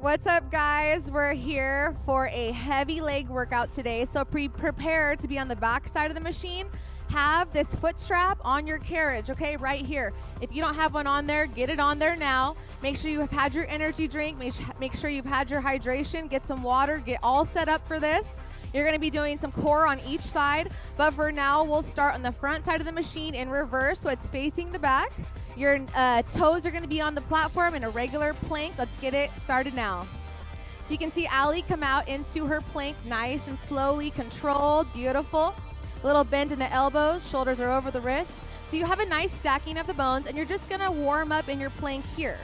What's up, guys? We're here for a heavy leg workout today. So prepare to be on the back side of the machine. Have this foot strap on your carriage, okay, right here. If you don't have one on there, get it on there now. Make sure you have had your energy drink. Make sure you've had your hydration. Get some water. Get all set up for this. You're going to be doing some core on each side, but for now, we'll start on the front side of the machine in reverse, so it's facing the back. Your toes are going to be on the platform in a regular plank. Let's get it started now. So you can see Allie come out into her plank, nice and slowly controlled, beautiful. Little bend in the elbows, shoulders are over the wrist. So you have a nice stacking of the bones, and you're just going to warm up in your plank here.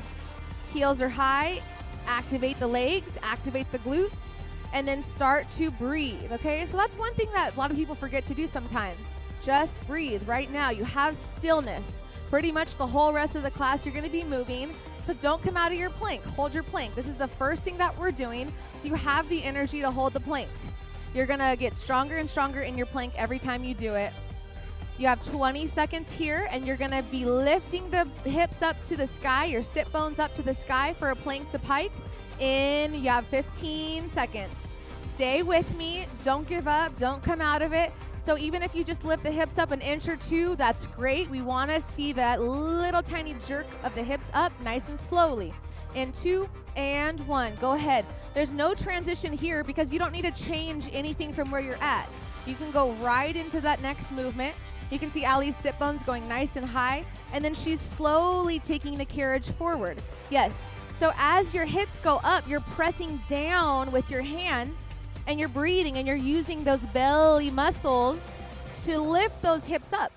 Heels are high, activate the legs, activate the glutes, and then start to breathe, okay? So that's one thing that a lot of people forget to do sometimes. Just breathe right now. You have stillness. Pretty much the whole rest of the class, you're gonna be moving, so don't come out of your plank. Hold your plank. This is the first thing that we're doing, so you have the energy to hold the plank. You're gonna get stronger and stronger in your plank every time you do it. You have 20 seconds here, and you're gonna be lifting the hips up to the sky, your sit bones up to the sky for a plank to pike. You have 15 seconds. Stay with me, don't give up, don't come out of it. So even if you just lift the hips up an inch or two, that's great. We want to see that little tiny jerk of the hips up nice and slowly. In 2 and 1, go ahead. There's no transition here because you don't need to change anything from where you're at. You can go right into that next movement. You can see Allie's sit bones going nice and high, and then she's slowly taking the carriage forward. Yes, so as your hips go up, you're pressing down with your hands, and you're breathing, and you're using those belly muscles to lift those hips up.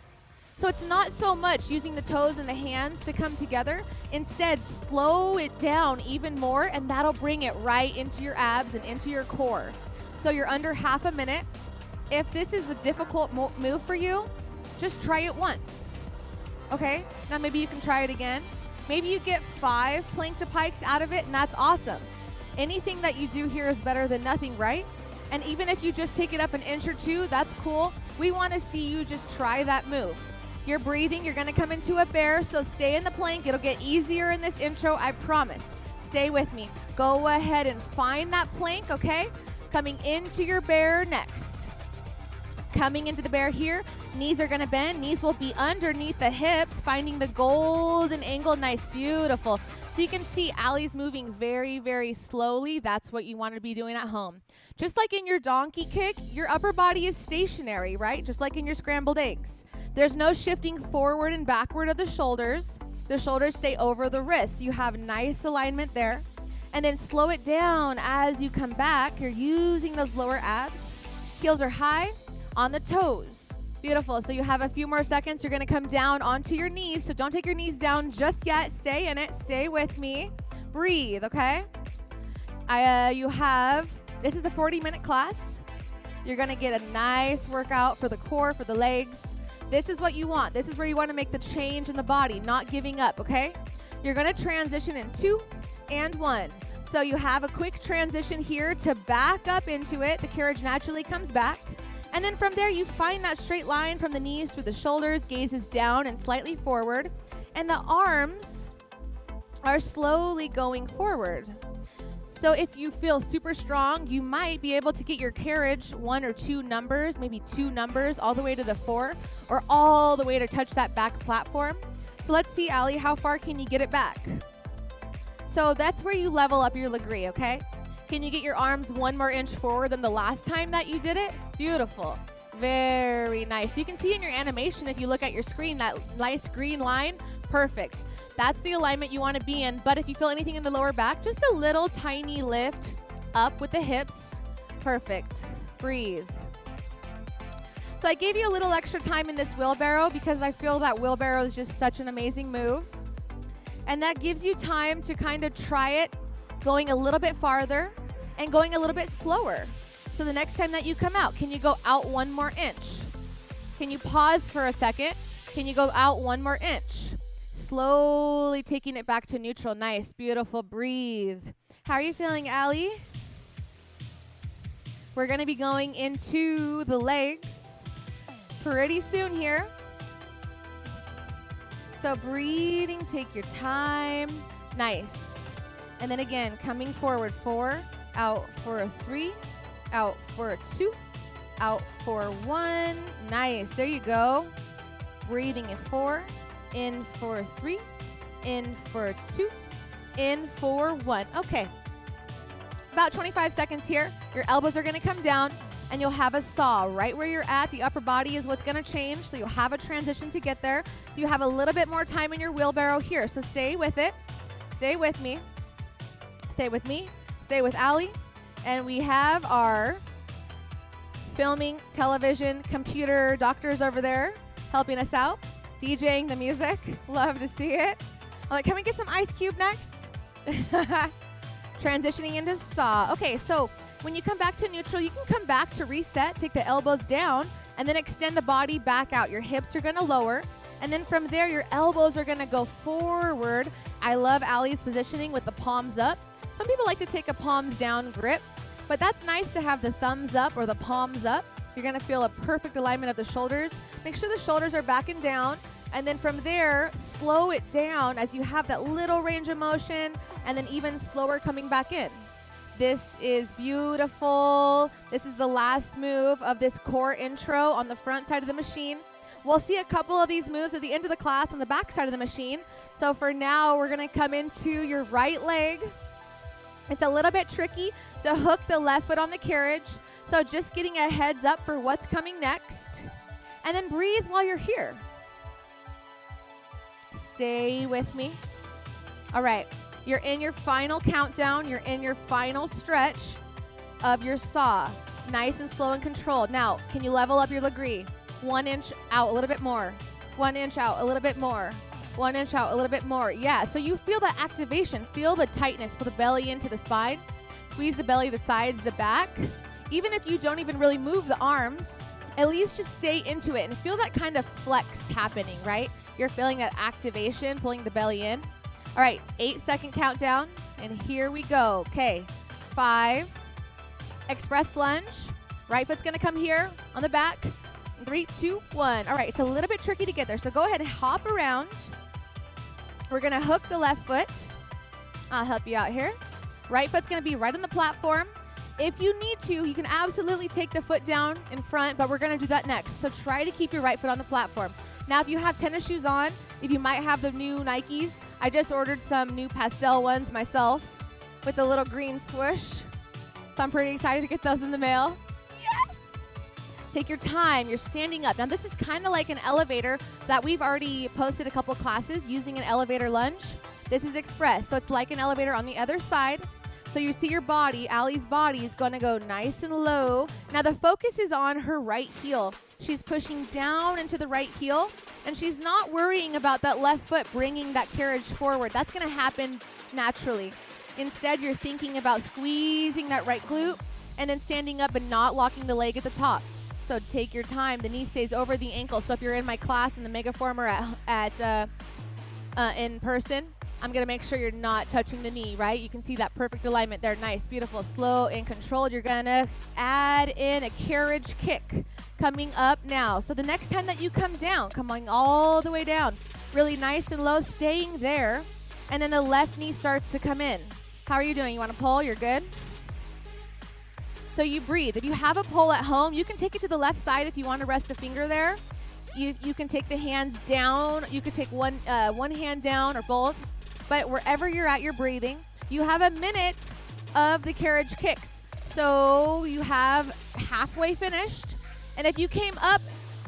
So it's not so much using the toes and the hands to come together. Instead, slow it down even more, and that'll bring it right into your abs and into your core. So you're under half a minute. If this is a difficult move for you, just try it once. Okay, now maybe you can try it again. Maybe you get 5 plank to pikes out of it, and that's awesome. Anything that you do here is better than nothing, right? And even if you just take it up an inch or two, that's cool. We want to see you just try that move. You're breathing. You're going to come into a bear, so stay in the plank. It'll get easier in this intro, I promise. Stay with me. Go ahead and find that plank, okay? Coming into your bear next. Coming into the bear here. Knees are going to bend. Knees will be underneath the hips, finding the golden angle. Nice, beautiful. So you can see Allie's moving very, very slowly. That's what you want to be doing at home. Just like in your donkey kick, your upper body is stationary, right? Just like in your scrambled eggs. There's no shifting forward and backward of the shoulders. The shoulders stay over the wrists. You have nice alignment there. And then slow it down as you come back. You're using those lower abs. Heels are high on the toes. Beautiful. So you have a few more seconds. You're going to come down onto your knees. So don't take your knees down just yet. Stay in it. Stay with me. Breathe, okay? This is a 40-minute class. You're going to get a nice workout for the core, for the legs. This is what you want. This is where you want to make the change in the body, not giving up, okay? You're going to transition in 2 and 1. So you have a quick transition here to back up into it. The carriage naturally comes back. And then from there, you find that straight line from the knees through the shoulders, gazes down and slightly forward. And the arms are slowly going forward. So if you feel super strong, you might be able to get your carriage 1 or 2 numbers, maybe 2 numbers, all the way to the 4, or all the way to touch that back platform. So let's see, Allie, how far can you get it back? So that's where you level up your Lagree, okay? Can you get your arms 1 more inch forward than the last time that you did it? Beautiful. Very nice. You can see in your animation, if you look at your screen, that nice green line. Perfect. That's the alignment you want to be in. But if you feel anything in the lower back, just a little tiny lift up with the hips. Perfect. Breathe. So I gave you a little extra time in this wheelbarrow because I feel that wheelbarrow is just such an amazing move. And that gives you time to kind of try it going a little bit farther and going a little bit slower. So the next time that you come out, can you go out 1 more inch? Can you pause for a second? Can you go out 1 more inch? Slowly taking it back to neutral. Nice, beautiful, breathe. How are you feeling, Allie? We're gonna be going into the legs pretty soon here. So breathing, take your time. Nice. And then again, coming forward, 4, out for a 3, out for a 2, out for 1. Nice, there you go. Breathing in 4, in for 3, in for 2, in for 1. Okay, about 25 seconds here. Your elbows are gonna come down and you'll have a saw right where you're at. The upper body is what's gonna change, so you'll have a transition to get there. So you have a little bit more time in your wheelbarrow here. So stay with it, stay with me, stay with me, stay with Allie. And we have our filming, television, computer doctors over there helping us out, DJing the music. Love to see it. I'm like, can we get some Ice Cube next? Transitioning into saw. Okay, so when you come back to neutral, you can come back to reset, take the elbows down, and then extend the body back out. Your hips are gonna lower, and then from there, your elbows are gonna go forward. I love Allie's positioning with the palms up. Some people like to take a palms down grip, but that's nice to have the thumbs up or the palms up. You're gonna feel a perfect alignment of the shoulders. Make sure the shoulders are back and down. And then from there, slow it down as you have that little range of motion, and then even slower coming back in. This is beautiful. This is the last move of this core intro on the front side of the machine. We'll see a couple of these moves at the end of the class on the back side of the machine. So for now, we're gonna come into your right leg. It's a little bit tricky to hook the left foot on the carriage. So just getting a heads up for what's coming next. And then breathe while you're here. Stay with me. All right, you're in your final countdown. You're in your final stretch of your saw. Nice and slow and controlled. Now, can you level up your Lagree? 1 inch out, a little bit more. 1 inch out, a little bit more. 1 inch out, a little bit more. Yeah, so you feel the activation. Feel the tightness. Pull the belly into the spine. Squeeze the belly, the sides, the back. Even if you don't even really move the arms, at least just stay into it and feel that kind of flex happening, right? You're feeling that activation, pulling the belly in. All right, 8-second countdown, and here we go. Okay, 5, express lunge. Right foot's gonna come here on the back. 3, 2, 1. All right, it's a little bit tricky to get there, so go ahead and hop around. We're gonna hook the left foot. I'll help you out here. Right foot's gonna be right on the platform. If you need to, you can absolutely take the foot down in front, but we're gonna do that next. So try to keep your right foot on the platform. Now, if you have tennis shoes on, if you might have the new Nikes, I just ordered some new pastel ones myself with the little green swoosh. So I'm pretty excited to get those in the mail. Yes! Take your time, you're standing up. Now this is kind of like an elevator that we've already posted a couple classes using an elevator lunge. This is express, so it's like an elevator on the other side. So you see your body, Allie's body is gonna go nice and low. Now the focus is on her right heel. She's pushing down into the right heel, and she's not worrying about that left foot bringing that carriage forward. That's gonna happen naturally. Instead, you're thinking about squeezing that right glute and then standing up and not locking the leg at the top. So take your time. The knee stays over the ankle. So if you're in my class in the Megaformer in person, I'm gonna make sure you're not touching the knee, right? You can see that perfect alignment there. Nice, beautiful, slow and controlled. You're gonna add in a carriage kick coming up now. So the next time that you come down, coming all the way down, really nice and low, staying there. And then the left knee starts to come in. How are you doing? You wanna pull? You're good? So you breathe. If you have a pole at home, you can take it to the left side if you wanna rest a finger there. You can take the hands down. You could take one hand down or both. But wherever you're at, you're breathing. You have a minute of the carriage kicks. So you have halfway finished. And if you came up,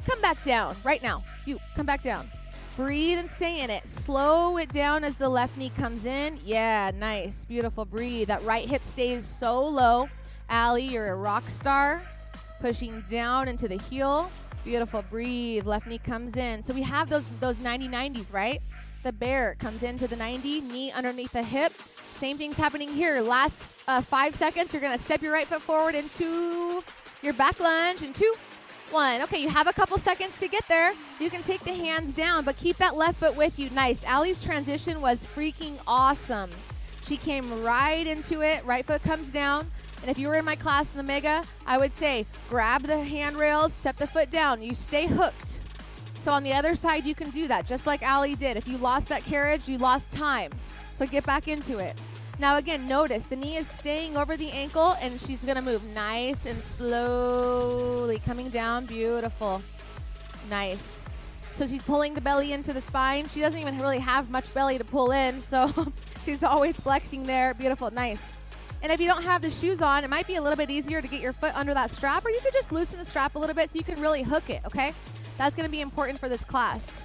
come back down right now. You come back down. Breathe and stay in it. Slow it down as the left knee comes in. Yeah, nice, beautiful. Breathe. That right hip stays so low. Allie, you're a rock star. Pushing down into the heel. Beautiful. Breathe. Left knee comes in. So we have those 90-90s, right? The bear comes into the 90, knee underneath the hip. Same thing's happening here. Last 5 seconds, you're gonna step your right foot forward into your back lunge in 2, 1. Okay, you have a couple seconds to get there. You can take the hands down, but keep that left foot with you. Nice. Allie's transition was freaking awesome. She came right into it. Right foot comes down. And if you were in my class in the Mega, I would say grab the handrails, step the foot down. You stay hooked. So on the other side, you can do that, just like Allie did. If you lost that carriage, you lost time. So get back into it. Now again, notice the knee is staying over the ankle and she's gonna move nice and slowly coming down. Beautiful. Nice. So she's pulling the belly into the spine. She doesn't even really have much belly to pull in, so she's always flexing there. Beautiful. Nice. And if you don't have the shoes on, it might be a little bit easier to get your foot under that strap, or you could just loosen the strap a little bit so you can really hook it, okay? That's gonna be important for this class.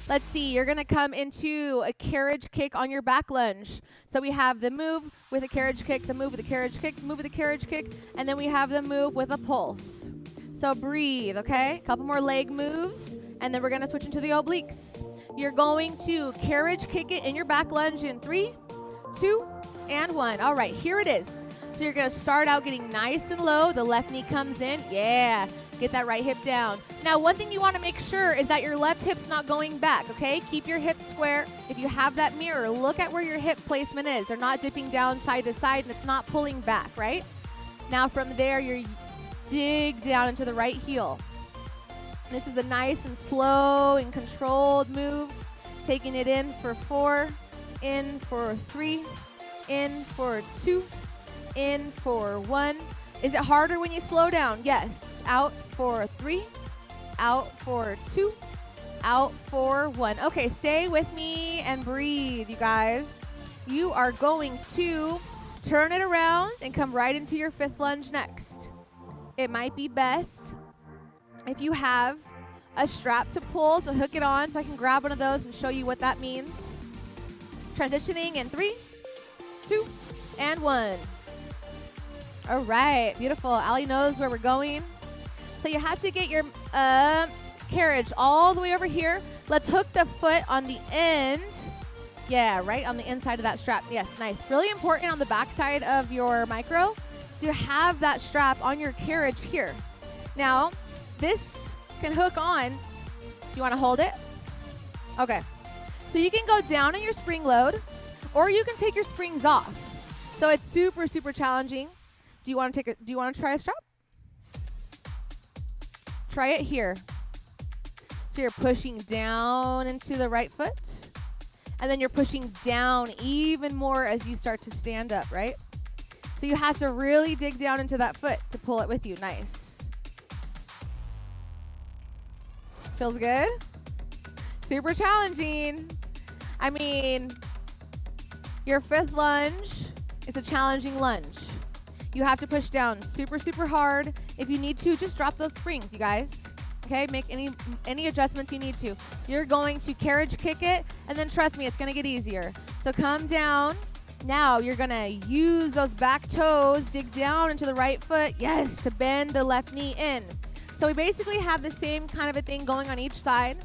Let's see, you're gonna come into a carriage kick on your back lunge. So we have the move with a carriage kick, the move with a carriage kick, the move with a carriage kick, and then we have the move with a pulse. So breathe, okay? A couple more leg moves, and then we're gonna switch into the obliques. You're going to carriage kick it in your back lunge in 3, 2, and 1. All right, here it is. So you're gonna start out getting nice and low. The left knee comes in. Yeah, get that right hip down. Now, one thing you wanna make sure is that your left hip's not going back, okay? Keep your hips square. If you have that mirror, look at where your hip placement is. They're not dipping down side to side, and it's not pulling back, right? Now from there, you dig down into the right heel. This is a nice and slow and controlled move. Taking it in for 4, in for 3, in for 2, in for 1. Is it harder when you slow down? Yes. Out for 3, out for 2, out for 1. Okay, stay with me and breathe, you guys. You are going to turn it around and come right into your 5th lunge next. It might be best if you have a strap to pull to hook it on, so I can grab one of those and show you what that means. Transitioning in 3, 2, and 1. All right, beautiful. Allie knows where we're going. So you have to get your carriage all the way over here. Let's hook the foot on the end. Yeah, right on the inside of that strap. Yes, nice. Really important on the back side of your micro to have that strap on your carriage here. Now, this can hook on. Do you want to hold it? Okay. So you can go down on your spring load, or you can take your springs off. So it's super, super challenging. Do you want to try a strap? Try it here. So you're pushing down into the right foot, and then you're pushing down even more as you start to stand up, right? So you have to really dig down into that foot to pull it with you. Nice. Feels good? Super challenging. I mean, your 5th lunge is a challenging lunge. You have to push down super, super hard. If you need to, just drop those springs, you guys. Okay, make any adjustments you need to. You're going to carriage kick it, and then trust me, it's gonna get easier. So come down. Now you're gonna use those back toes, dig down into the right foot, yes, to bend the left knee in. So we basically have the same kind of a thing going on each side.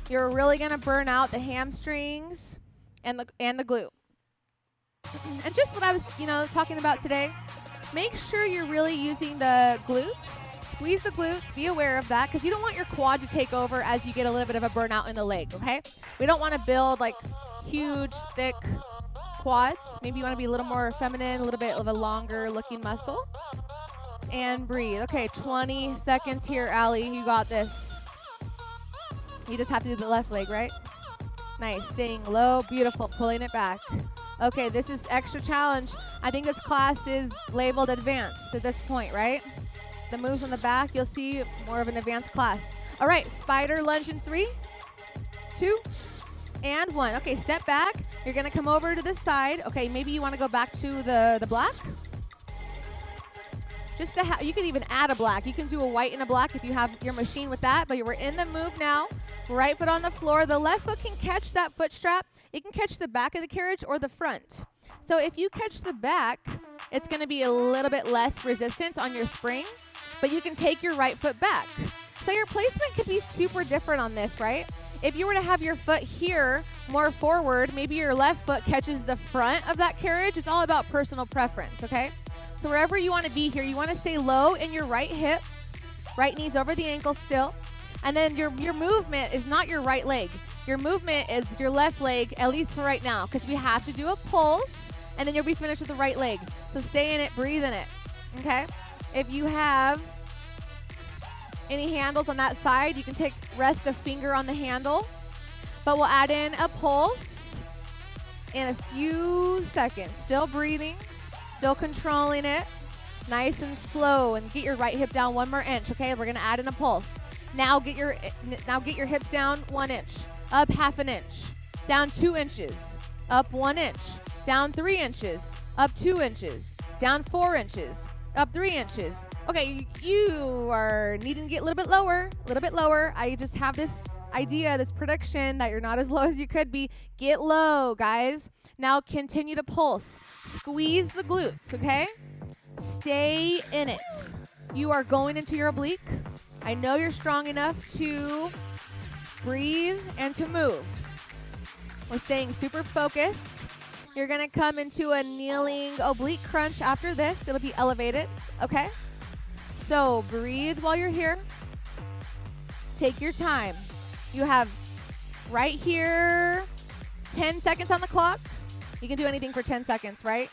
You're really gonna burn out the hamstrings and the glute. And just what I was, talking about today, make sure you're really using the glutes. Squeeze the glutes, be aware of that, because you don't want your quad to take over as you get a little bit of a burnout in the leg, okay? We don't want to build like huge, thick quads. Maybe you want to be a little more feminine, a little bit of a longer looking muscle. And breathe. Okay, 20 seconds here, Allie. You got this. You just have to do the left leg, right? Nice. Staying low. Beautiful. Pulling it back. Okay, this is extra challenge. I think this class is labeled advanced at this point, right? The moves on the back, you'll see more of an advanced class. All right, spider lunge in 3, 2, and 1. Okay, step back. You're gonna come over to this side. Okay, maybe you wanna go back to the black. Just to you can even add a black. You can do a white and a black if you have your machine with that, but we're in the move now. Right foot on the floor. The left foot can catch that foot strap. It can catch the back of the carriage or the front. So if you catch the back, it's gonna be a little bit less resistance on your spring, but you can take your right foot back. So your placement could be super different on this, right? If you were to have your foot here more forward, maybe your left foot catches the front of that carriage. It's all about personal preference, okay? So wherever you want to be here, you want to stay low in your right hip, right knee's over the ankle still, and then your movement is not your right leg. Your movement is your left leg, at least for right now, because we have to do a pulse, and then you'll be finished with the right leg. So stay in it, breathe in it, okay? If you have any handles on that side, you can rest a finger on the handle, but we'll add in a pulse. in a few seconds. Still breathing, still controlling it. Nice and slow, and get your right hip down 1 more inch, okay? We're gonna add in a pulse. Now get your hips down 1 inch, up 1/2 inch, down 2 inches, up 1 inch, down 3 inches, up 2 inches, down 4 inches, up 3 inches. Okay, you are needing to get a little bit lower, I just have this idea, this prediction that you're not as low as you could be. Get low, guys. Now continue to pulse. Squeeze the glutes, okay? Stay in it. You are going into your oblique. I know you're strong enough to breathe and to move. We're staying super focused. You're gonna come into a kneeling oblique crunch after this. It'll be elevated, okay? So breathe while you're here. Take your time. You have right here 10 seconds on the clock. You can do anything for 10 seconds, right?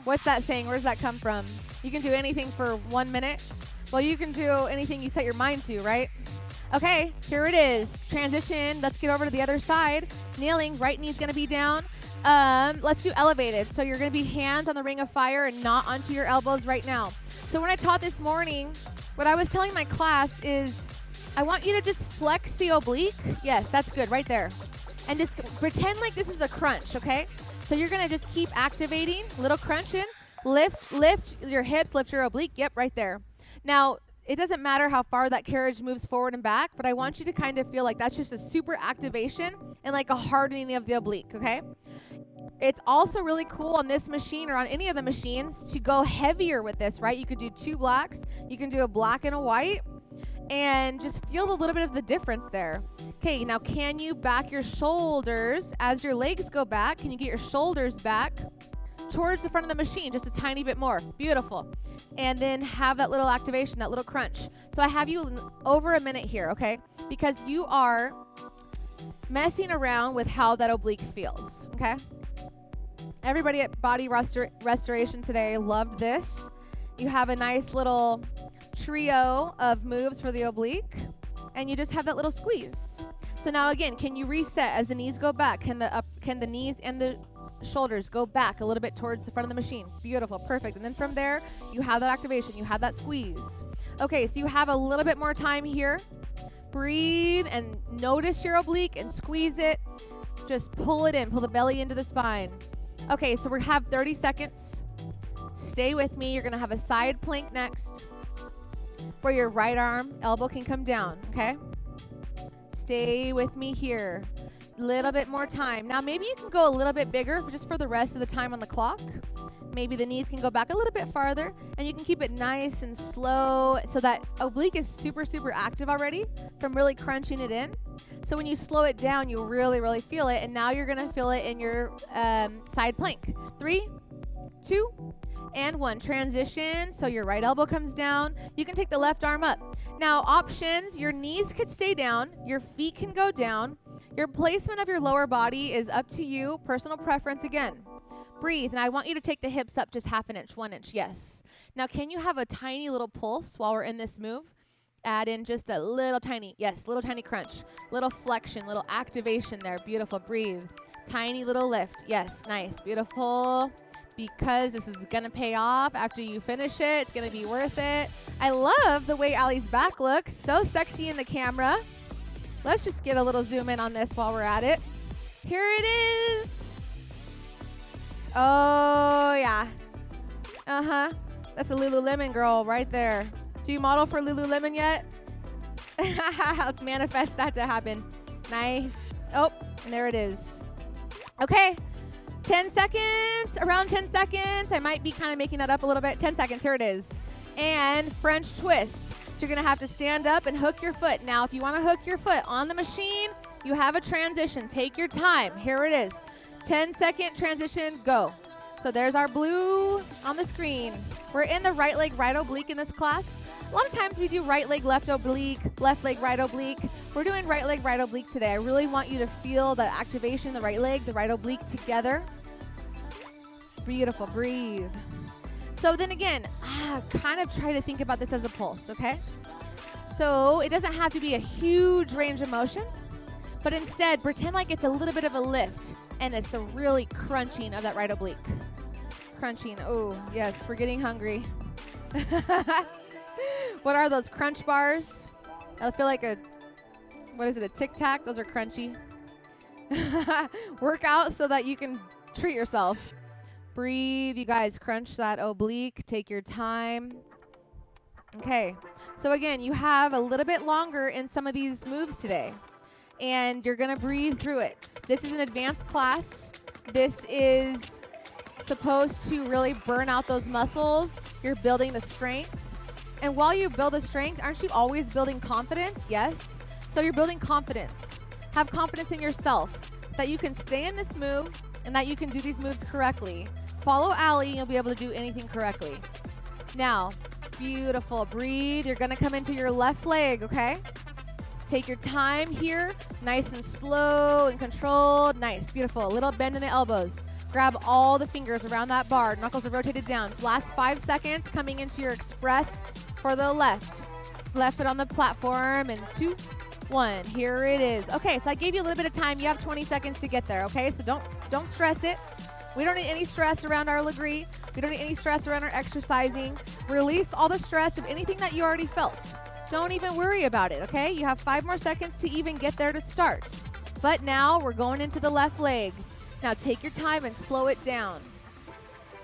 What's that saying? Where does that come from? You can do anything for 1 minute. Well, you can do anything you set your mind to, right? Okay, here it is. Transition. Let's get over to the other side. Kneeling. Right knee's going to be down. Let's do elevated. So you're going to be hands on the ring of fire and not onto your elbows right now. So when I taught this morning, what I was telling my class is I want you to just flex the oblique. Yes, that's good right there. And just pretend like this is a crunch, okay? So you're gonna just keep activating, little crunching, lift your hips, lift your oblique, yep, right there. Now, it doesn't matter how far that carriage moves forward and back, but I want you to kind of feel like that's just a super activation and like a hardening of the oblique, okay? It's also really cool on this machine or on any of the machines to go heavier with this, right? You could do 2 blacks, you can do a black and a white, and just feel a little bit of the difference there. Okay, now can you back your shoulders as your legs go back? Can you get your shoulders back towards the front of the machine just a tiny bit more? Beautiful. And then have that little activation, that little crunch. So I have you over a minute here, okay? Because you are messing around with how that oblique feels, okay? Everybody at Body Restoration today loved this. You have a nice little trio of moves for the oblique, and you just have that little squeeze. So now again, can you reset as the knees go back? Can the knees and the shoulders go back a little bit towards the front of the machine? Beautiful, perfect. And then from there, you have that activation, you have that squeeze. Okay, so you have a little bit more time here. Breathe and notice your oblique and squeeze it. Just pull it in, pull the belly into the spine. Okay, so we have 30 seconds. Stay with me. You're gonna have a side plank next, where your right arm, elbow can come down, okay? Stay with me here. Little bit more time. Now maybe you can go a little bit bigger just for the rest of the time on the clock. Maybe the knees can go back a little bit farther, and you can keep it nice and slow so that oblique is super, super active already from really crunching it in. So when you slow it down, you really, really feel it, and now you're gonna feel it in your side plank. 3, 2, and 1. Transition, so your right elbow comes down. You can take the left arm up. Now, options, your knees could stay down, your feet can go down. Your placement of your lower body is up to you, personal preference again. Breathe, and I want you to take the hips up just 1/2 inch, 1 inch, yes. Now, can you have a tiny little pulse while we're in this move? Add in just a little tiny, yes, little tiny crunch, little flexion, little activation there. Beautiful, breathe. Tiny little lift, yes, nice, beautiful. Because this is gonna pay off after you finish it. It's gonna be worth it. I love the way Allie's back looks. So sexy in the camera. Let's just get a little zoom in on this while we're at it. Here it is. Oh, yeah. That's a Lululemon girl right there. Do you model for Lululemon yet? Let's manifest that to happen. Nice. Oh, and there it is. Okay. 10 seconds, around 10 seconds. I might be kind of making that up a little bit. 10 seconds, here it is. And French twist. So you're gonna have to stand up and hook your foot. Now, if you wanna hook your foot on the machine, you have a transition. Take your time, here it is. 10-second transition, go. So there's our blue on the screen. We're in the right leg, right oblique in this class. A lot of times we do right leg, left oblique, left leg, right oblique. We're doing right leg, right oblique today. I really want you to feel the activation, the right leg, the right oblique together. Beautiful, breathe. So then again, kind of try to think about this as a pulse, okay? So it doesn't have to be a huge range of motion, but instead pretend like it's a little bit of a lift and it's a really crunching of that right oblique. Crunching. Oh, yes, we're getting hungry. What are those crunch bars? I feel like a Tic Tac? Those are crunchy. Work out so that you can treat yourself. Breathe, you guys. Crunch that oblique. Take your time. Okay. So again, you have a little bit longer in some of these moves today, and you're going to breathe through it. This is an advanced class. This is supposed to really burn out those muscles. You're building the strength. And while you build the strength, aren't you always building confidence? Yes. So you're building confidence. Have confidence in yourself that you can stay in this move and that you can do these moves correctly. Follow Allie and you'll be able to do anything correctly. Now, beautiful. Breathe. You're going to come into your left leg, okay? Take your time here. Nice and slow and controlled. Nice. Beautiful. A little bend in the elbows. Grab all the fingers around that bar. Knuckles are rotated down. Last 5 seconds coming into your express for the left. Left foot on the platform in 2, 1. Here it is. Okay, so I gave you a little bit of time. You have 20 seconds to get there, okay? So don't stress it. We don't need any stress around our Lagree. We don't need any stress around our exercising. Release all the stress of anything that you already felt. Don't even worry about it, okay? You have 5 more seconds to even get there to start. But now we're going into the left leg. Now take your time and slow it down.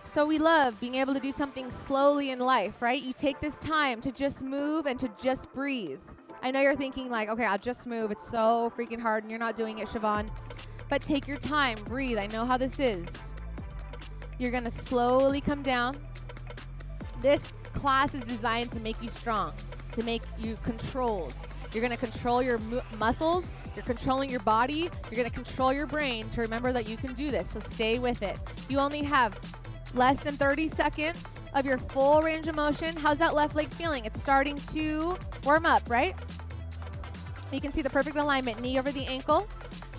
So we love being able to do something slowly in life, right? You take this time to just move and to just breathe. I know you're thinking like, okay, I'll just move. It's so freaking hard and you're not doing it, Siobhan. But take your time, breathe. I know how this is. You're gonna slowly come down. This class is designed to make you strong, to make you controlled. You're gonna control your muscles. You're controlling your body. You're going to control your brain to remember that you can do this. So stay with it. You only have less than 30 seconds of your full range of motion. How's that left leg feeling? It's starting to warm up, right? You can see the perfect alignment. Knee over the ankle.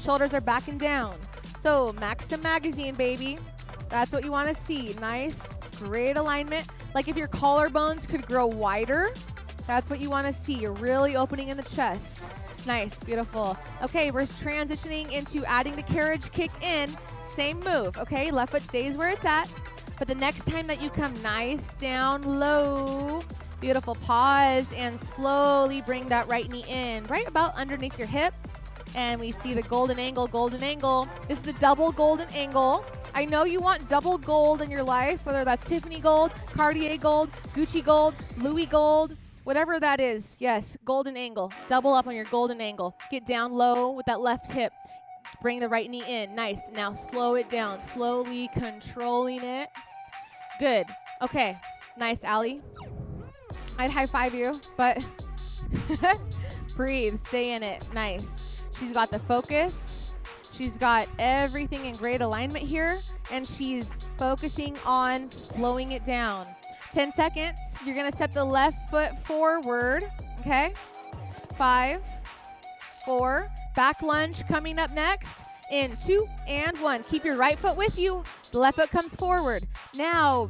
Shoulders are back and down. So Maxim Magazine, baby. That's what you want to see. Nice, great alignment. Like if your collarbones could grow wider, that's what you want to see. You're really opening in the chest. Nice, beautiful. Okay, we're transitioning into adding the carriage kick in. Same move, okay? Left foot stays where it's at. But the next time that you come nice, down, low, beautiful, pause, and slowly bring that right knee in, right about underneath your hip. And we see the golden angle, golden angle. This is a double golden angle. I know you want double gold in your life, whether that's Tiffany gold, Cartier gold, Gucci gold, Louis gold, whatever that is. Yes, golden angle. Double up on your golden angle. Get down low with that left hip. Bring the right knee in. Nice. Now slow it down. Slowly controlling it. Good. Okay. Nice, Allie. I'd high five you, but breathe. Stay in it. Nice. She's got the focus. She's got everything in great alignment here, and she's focusing on slowing it down. 10 seconds. You're going to step the left foot forward, okay? 5, 4, back lunge coming up next in 2 and 1. Keep your right foot with you. The left foot comes forward. Now,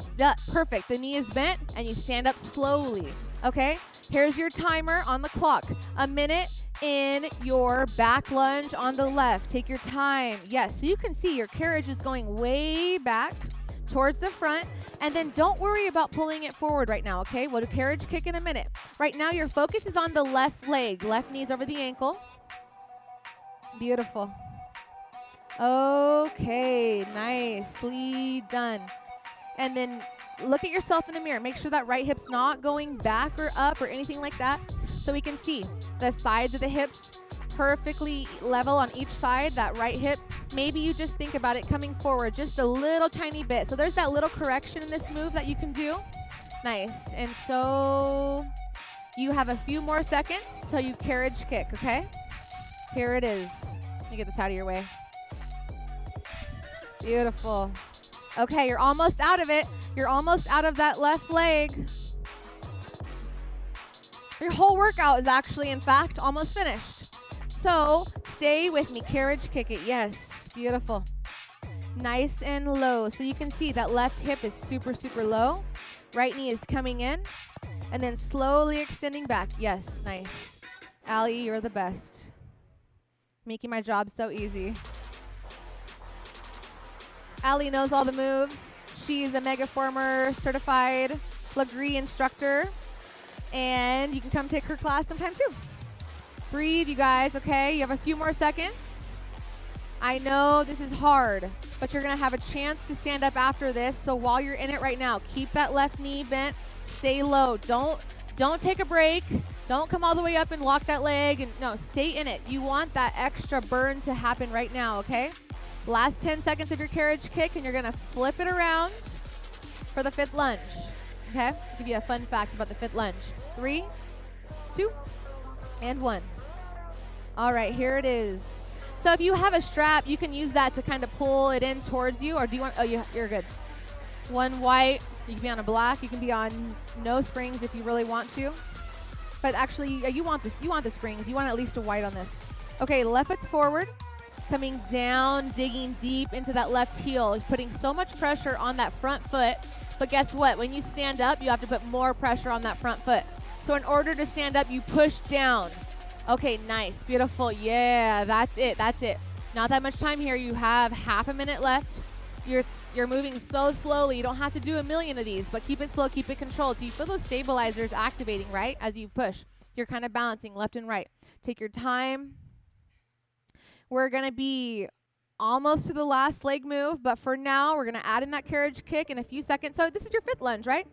perfect. The knee is bent, and you stand up slowly, okay? Here's your timer on the clock. A minute in your back lunge on the left. Take your time. Yes, so you can see your carriage is going way back towards the front. And then don't worry about pulling it forward right now, okay? We'll do carriage kick in a minute. Right now, your focus is on the left leg. Left knee's over the ankle. Beautiful. Okay, nicely done. And then look at yourself in the mirror. Make sure that right hip's not going back or up or anything like that. So we can see the sides of the hips perfectly level on each side. That right hip, maybe you just think about it coming forward just a little tiny bit. So there's that little correction in this move that you can do. Nice. And so you have a few more seconds till you carriage kick, okay? Here it is. Let me get this out of your way. Beautiful. Okay, you're almost out of it. You're almost out of that left leg. Your whole workout is actually, in fact, almost finished. So stay with me. Carriage kick it. Yes. Beautiful. Nice and low. So you can see that left hip is super, super low. Right knee is coming in. And then slowly extending back. Yes. Nice. Allie, you're the best. Making my job so easy. Allie knows all the moves. She's a Megaformer certified Lagree instructor. And you can come take her class sometime too. Breathe, you guys, okay? You have a few more seconds. I know this is hard, but you're gonna have a chance to stand up after this. So while you're in it right now, keep that left knee bent, stay low. Don't take a break. Don't come all the way up and lock that leg. And no, stay in it. You want that extra burn to happen right now, okay? Last 10 seconds of your carriage kick, and you're gonna flip it around for the 5th lunge, okay? I'll give you a fun fact about the 5th lunge. 3, 2, and 1. All right, here it is. So if you have a strap, you can use that to kind of pull it in towards you, or do you want, you're good. One white, you can be on a black, you can be on no springs if you really want to. But actually, you want the springs. You want at least a white on this. Okay, left foot's forward, coming down, digging deep into that left heel, putting so much pressure on that front foot. But guess what? When you stand up, you have to put more pressure on that front foot. So in order to stand up, you push down. Okay, nice, beautiful. Yeah, that's it. Not that much time here. You have half a minute left. You're moving so slowly. You don't have to do a million of these, but keep it slow, keep it controlled. So you feel those stabilizers activating, right? As you push, you're kind of balancing left and right. Take your time. We're gonna be almost to the last leg move, but for now, we're gonna add in that carriage kick in a few seconds. So this is your 5th lunge, right?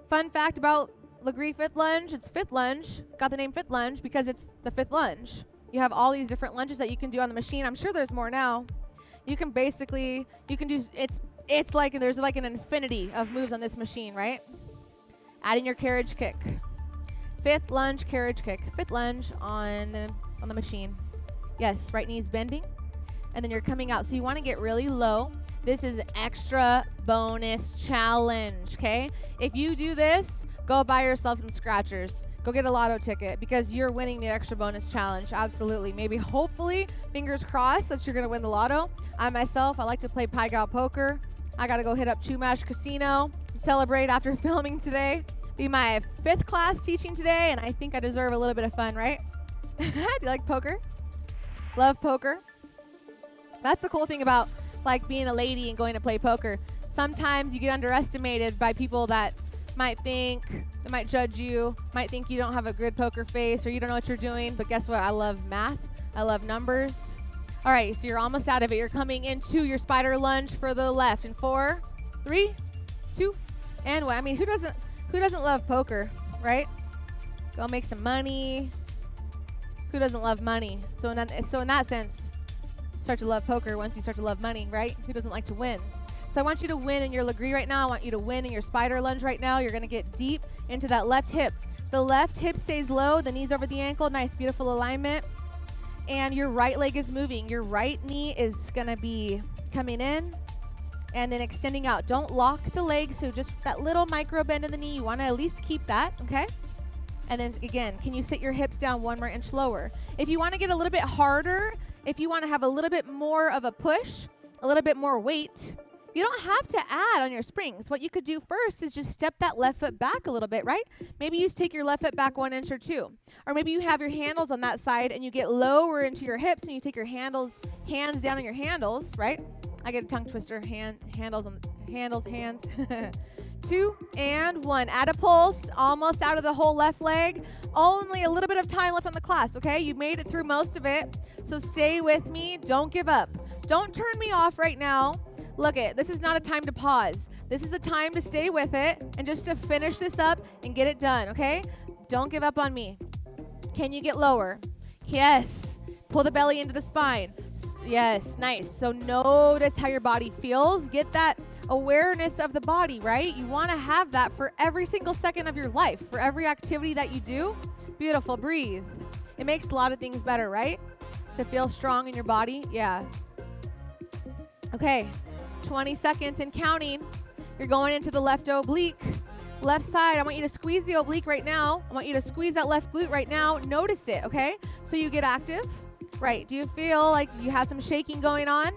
Fun fact about Lagree 5th lunge, it's 5th lunge. Got the name 5th lunge because it's the 5th lunge. You have all these different lunges that you can do on the machine. I'm sure there's more now. You can do, it's like there's like an infinity of moves on this machine, right? Adding your carriage kick. 5th lunge, carriage kick. 5th lunge on the machine. Yes, right knee's bending. And then you're coming out. So you want to get really low. This is an extra bonus challenge, okay? If you do this, go buy yourself some scratchers. Go get a lotto ticket because you're winning the extra bonus challenge. Absolutely. Maybe, hopefully, fingers crossed that you're going to win the lotto. I like to play pike poker. I got to go hit up Chumash Casino and celebrate after filming today. Be my 5th class teaching today, and I think I deserve a little bit of fun, right? Do you like poker? Love poker. That's the cool thing about like being a lady and going to play poker. Sometimes you get underestimated by people that might judge you, might think you don't have a good poker face or you don't know what you're doing. But guess what? I love math. I love numbers. All right, so you're almost out of it. You're coming into your spider lunge for the left in 4, 3, 2, and 1. I mean, who doesn't love poker, right? Go make some money. Who doesn't love money? So in that sense, start to love poker once you start to love money, right? Who doesn't like to win? So I want you to win in your Lagree right now. I want you to win in your spider lunge right now. You're going to get deep into that left hip. The left hip stays low, the knees over the ankle. Nice, beautiful alignment. And your right leg is moving. Your right knee is going to be coming in and then extending out. Don't lock the leg, so just that little micro bend in the knee. You want to at least keep that, okay? And then again, can you sit your hips down 1 more inch lower? If you want to get a little bit harder, if you want to have a little bit more of a push, a little bit more weight, you don't have to add on your springs. What you could do first is just step that left foot back a little bit, right? Maybe you take your left foot back 1 inch or 2. Or maybe you have your handles on that side and you get lower into your hips and you take your hands down on your handles, right? I get a tongue twister, handles. 2 and 1. Add a pulse, almost out of the whole left leg. Only a little bit of time left on the class, okay? You made it through most of it. So stay with me. Don't give up. Don't turn me off right now. Look this is not a time to pause. This is a time to stay with it and just to finish this up and get it done, okay? Don't give up on me. Can you get lower? Yes. Pull the belly into the spine. Yes, nice. So notice how your body feels. Get that awareness of the body, right? You want to have that for every single second of your life, for every activity that you do. Beautiful. Breathe. It makes a lot of things better, right? To feel strong in your body. Yeah. Okay. 20 seconds and counting. You're going into the left oblique. Left side, I want you to squeeze the oblique right now. I want you to squeeze that left glute right now. Notice it, okay? So you get active. Right. Do you feel like you have some shaking going on?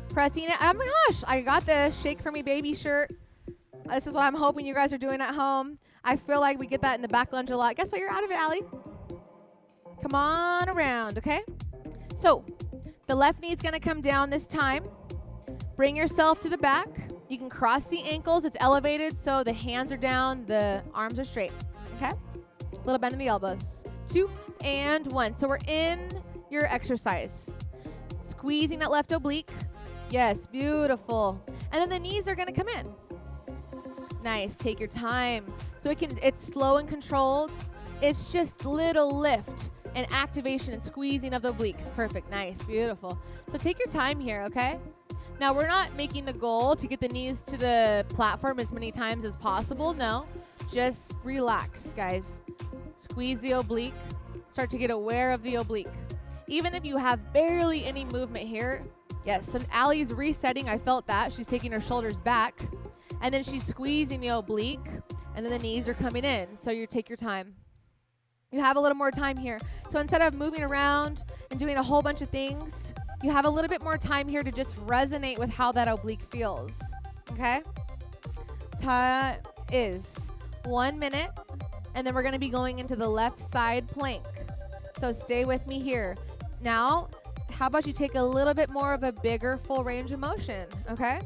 Pressing it. Oh my gosh, I got the Shake For Me Baby shirt. This is what I'm hoping you guys are doing at home. I feel like we get that in the back lunge a lot. Guess what? You're out of it, Allie. Come on around, okay? So the left knee is going to come down this time. Bring yourself to the back. You can cross the ankles. It's elevated, so the hands are down, the arms are straight. Okay? Little bend in the elbows. 2 and 1. So we're in your exercise. Squeezing that left oblique. Yes, beautiful. And then the knees are going to come in. Nice. Take your time. So it's slow and controlled. It's just little lift and activation and squeezing of the obliques. Perfect. Nice. Beautiful. So take your time here, okay? Now, we're not making the goal to get the knees to the platform as many times as possible. No. Just relax, guys. Squeeze the oblique. Start to get aware of the oblique. Even if you have barely any movement here. Yes, so Allie's resetting. I felt that. She's taking her shoulders back. And then she's squeezing the oblique. And then the knees are coming in. So you take your time. You have a little more time here. So instead of moving around and doing a whole bunch of things, you have a little bit more time here to just resonate with how that oblique feels. Okay? Time is 1 minute. And then we're going to be going into the left side plank. So stay with me here. Now, how about you take a little bit more of a bigger full range of motion, okay?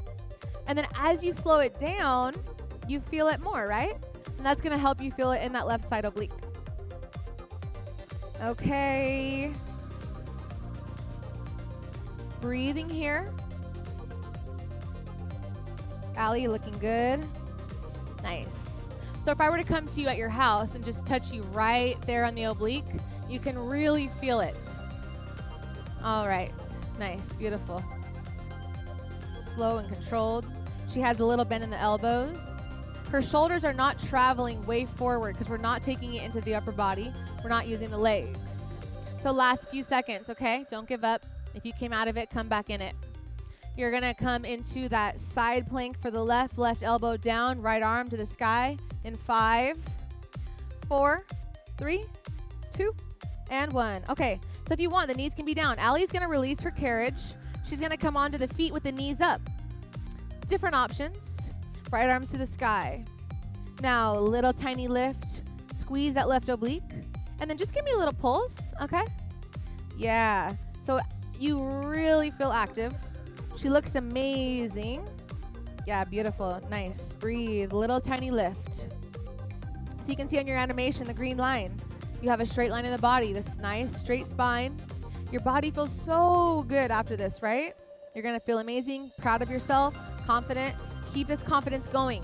And then as you slow it down, you feel it more, right? And that's going to help you feel it in that left side oblique. Okay. Breathing here. Allie, looking good. Nice. So if I were to come to you at your house and just touch you right there on the oblique, you can really feel it. All right. Nice. Beautiful. Slow and controlled. She has a little bend in the elbows. Her shoulders are not traveling way forward because we're not taking it into the upper body. We're not using the legs. So last few seconds, okay? Don't give up. If you came out of it, come back in it. You're going to come into that side plank for the left elbow down, right arm to the sky in 5, 4, 3, 2, and 1. Okay, so if you want, the knees can be down. Allie's going to release her carriage. She's going to come onto the feet with the knees up. Different options. Right arms to the sky. Now, little tiny lift. Squeeze that left oblique. And then just give me a little pulse, okay? Yeah. So you really feel active. She looks amazing. Yeah, beautiful. Nice. Breathe. Little tiny lift. So you can see on your animation the green line. You have a straight line in the body. This nice straight spine. Your body feels so good after this, right? You're going to feel amazing, proud of yourself, confident. Keep this confidence going.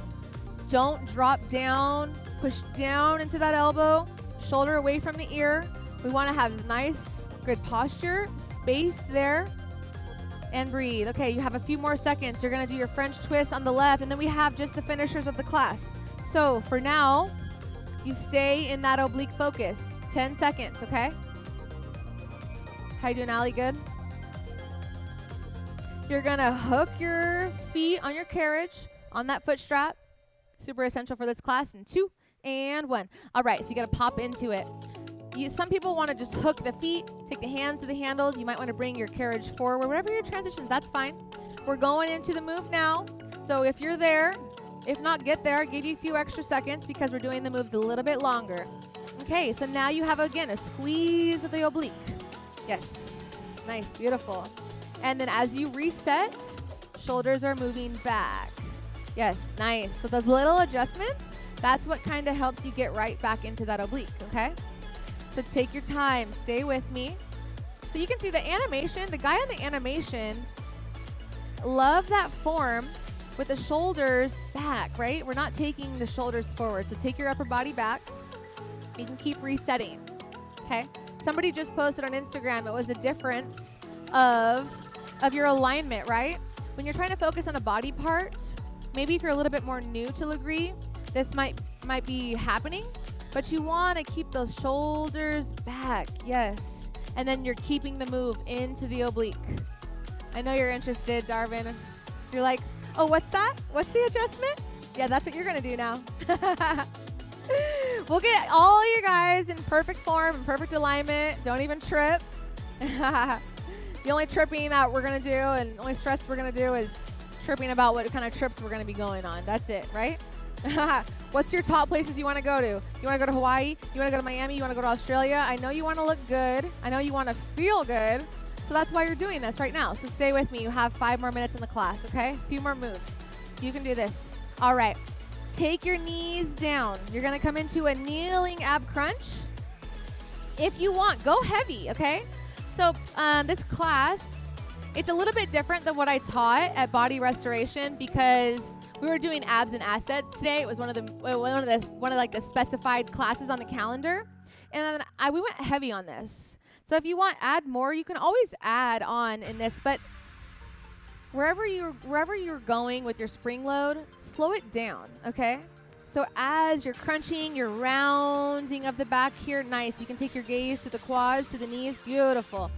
Don't drop down. Push down into that elbow. Shoulder away from the ear. We want to have nice, good posture. Space there. And breathe. Okay, you have a few more seconds. You're going to do your French twist on the left, and then we have just the finishers of the class. So for now, you stay in that oblique focus. 10 seconds, okay? How you doing, Allie? Good? You're going to hook your feet on your carriage, on that foot strap. Super essential for this class. In 2 and 1. All right, so you got to pop into it. Some people want to just hook the feet, take the hands to the handles. You might want to bring your carriage forward. Whatever your transitions, that's fine. We're going into the move now. So if you're there, if not, get there. Give you a few extra seconds because we're doing the moves a little bit longer. Okay, so now you have, again, a squeeze of the oblique. Yes, nice, beautiful. And then as you reset, shoulders are moving back. Yes, nice. So those little adjustments, that's what kind of helps you get right back into that oblique, okay? So take your time. Stay with me. So you can see the animation, the guy on the animation, love that form with the shoulders back, right? We're not taking the shoulders forward. So take your upper body back. You can keep resetting, okay? Somebody just posted on Instagram, it was a difference of your alignment, right? When you're trying to focus on a body part, maybe if you're a little bit more new to Lagree, this might be happening, but you want to keep those shoulders back, yes. And then you're keeping the move into the oblique. I know you're interested, Darvin. You're like, oh, what's that? What's the adjustment? Yeah, that's what you're going to do now. We'll get all you guys in perfect form and perfect alignment. Don't even trip. The only tripping that we're going to do and only stress we're going to do is tripping about what kind of trips we're going to be going on. That's it, right? What's your top places you want to go to? You want to go to Hawaii? You want to go to Miami? You want to go to Australia? I know you want to look good. I know you want to feel good. So that's why you're doing this right now. So stay with me. You have 5 more minutes in the class, okay? A few more moves. You can do this. All right. Take your knees down. You're going to come into a kneeling ab crunch. If you want, go heavy, okay? So this class, it's a little bit different than what I taught at Body Restoration because we were doing abs and assets today. It was one of the specified classes on the calendar, and then we went heavy on this. So if you want add more, you can always add on in this, but wherever you're going with your spring load, slow it down, okay? So as you're crunching, you're rounding of the back here. Nice. You can take your gaze to the quads, to the knees. Beautiful.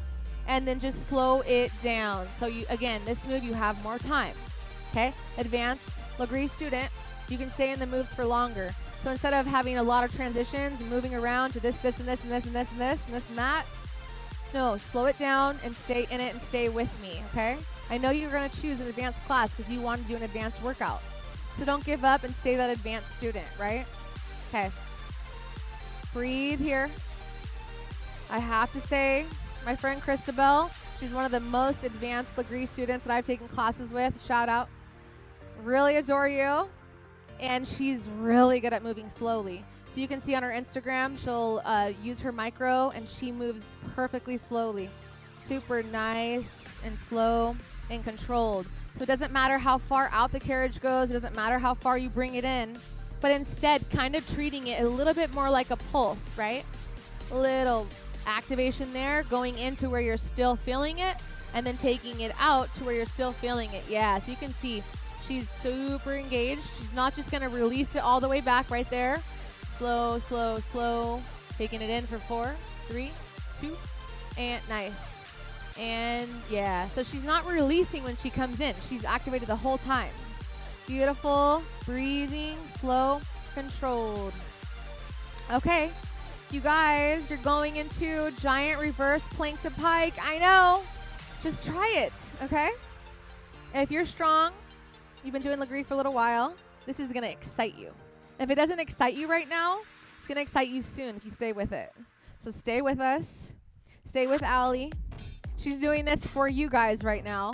And then just slow it down. So again, this move, you have more time, okay? Advanced Lagree student, you can stay in the moves for longer. So instead of having a lot of transitions and moving around to this, and this, and this, and this, and this, and this, and that, no, slow it down and stay in it and stay with me, okay? I know you're going to choose an advanced class because you want to do an advanced workout. So don't give up and stay that advanced student, right? Okay. Breathe here. I have to say, my friend Christabel, she's one of the most advanced Lagree students that I've taken classes with. Shout out. Really adore you. And she's really good at moving slowly. So you can see on her Instagram, she'll use her micro and she moves perfectly slowly. Super nice and slow and controlled. So it doesn't matter how far out the carriage goes. It doesn't matter how far you bring it in. But instead, kind of treating it a little bit more like a pulse, right? A little activation there, going into where you're still feeling it, and then taking it out to where you're still feeling it. Yeah, so you can see she's super engaged. She's not just going to release it all the way back right there. Slow, slow, slow. Taking it in for 4, 3, 2, and nice. And yeah, so she's not releasing when she comes in. She's activated the whole time. Beautiful, breathing, slow, controlled. Okay, you guys, you're going into giant reverse plank to pike. I know, just try it, okay? If you're strong, you've been doing Lagree for a little while, this is gonna excite you. If it doesn't excite you right now, it's gonna excite you soon if you stay with it. So stay with us, stay with Allie. She's doing this for you guys right now.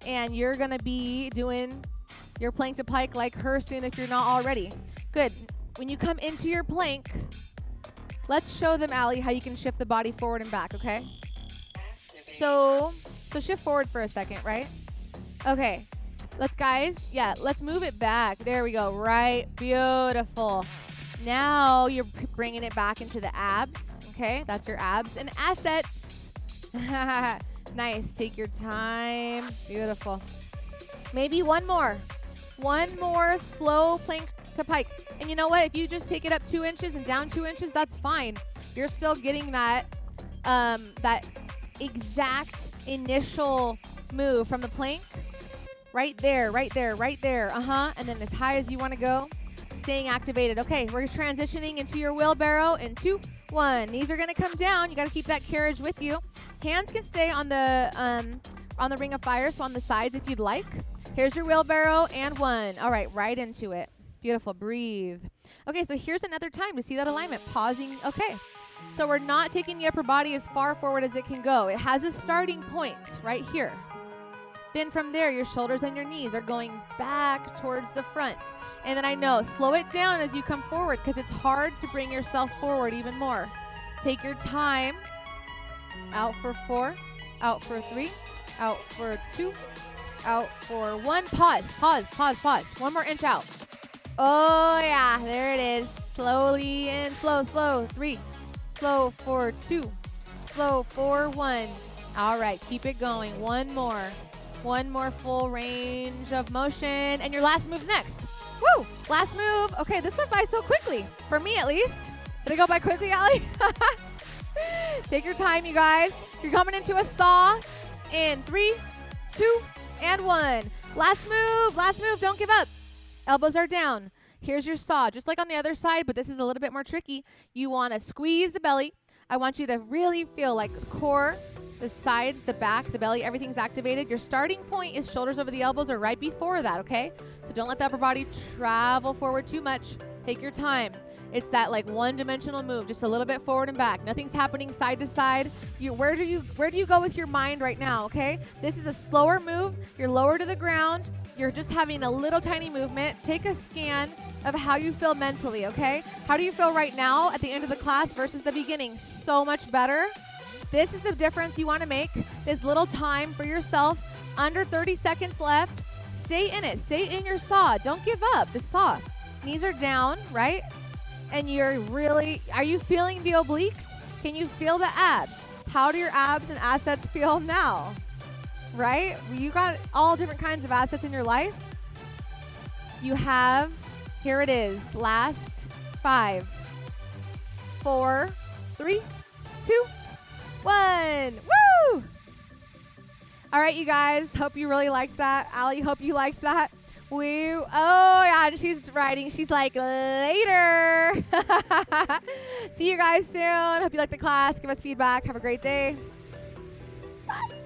And you're going to be doing your plank to pike like her soon if you're not already. Good. When you come into your plank, let's show them, Allie, how you can shift the body forward and back, okay? So shift forward for a second, right? Okay. Let's move it back. There we go. Right. Beautiful. Now you're bringing it back into the abs, okay? That's your abs and assets. Nice. Take your time. Beautiful. Maybe one more slow plank to pike. And you know what? If you just take it up 2 inches and down 2 inches, that's fine. You're still getting that exact initial move from the plank. Right there. And then as high as you want to go, staying activated. Okay, we're transitioning into your wheelbarrow in 2, 1. Knees are going to come down. You got to keep that carriage with you. Hands can stay on the ring of fire, so on the sides if you'd like. Here's your wheelbarrow and 1. All right, right into it. Beautiful. Breathe. Okay, so here's another time to see that alignment. Pausing. Okay, so we're not taking the upper body as far forward as it can go. It has a starting point right here. Then from there, your shoulders and your knees are going back towards the front. And then I know, slow it down as you come forward because it's hard to bring yourself forward even more. Take your time. Out for 4, out for 3, out for 2, out for 1. Pause. 1 more inch out. Oh yeah, there it is. Slowly and slow. 3, slow for 2, slow for 1. All right, keep it going. One more full range of motion. And your last move next. Woo! Last move. Okay, this went by so quickly. For me, at least. Did it go by quickly, Allie? Take your time, you guys. You're coming into a saw in 3, 2, and 1. Last move. Don't give up. Elbows are down. Here's your saw, just like on the other side, but this is a little bit more tricky. You want to squeeze the belly. I want you to really feel like core The sides, the back, the belly, everything's activated. Your starting point is shoulders over the elbows or right before that, okay? So don't let the upper body travel forward too much. Take your time. It's that like one-dimensional move, just a little bit forward and back. Nothing's happening side to side. Where do you go with your mind right now, okay? This is a slower move. You're lower to the ground. You're just having a little tiny movement. Take a scan of how you feel mentally, okay? How do you feel right now at the end of the class versus the beginning? So much better. This is the difference you want to make. This little time for yourself. Under 30 seconds left. Stay in it. Stay in your saw. Don't give up. The saw. Knees are down, right? And you're really, are you feeling the obliques? Can you feel the abs? How do your abs and assets feel now? Right? You got all different kinds of assets in your life. You have, here it is, last 5, 4, 3, 2, 1. Woo! All right, you guys, hope you really liked that. Allie, hope you liked that. Oh yeah, and she's writing. She's like, later. See you guys soon. Hope you like the class. Give us feedback. Have a great day. Bye.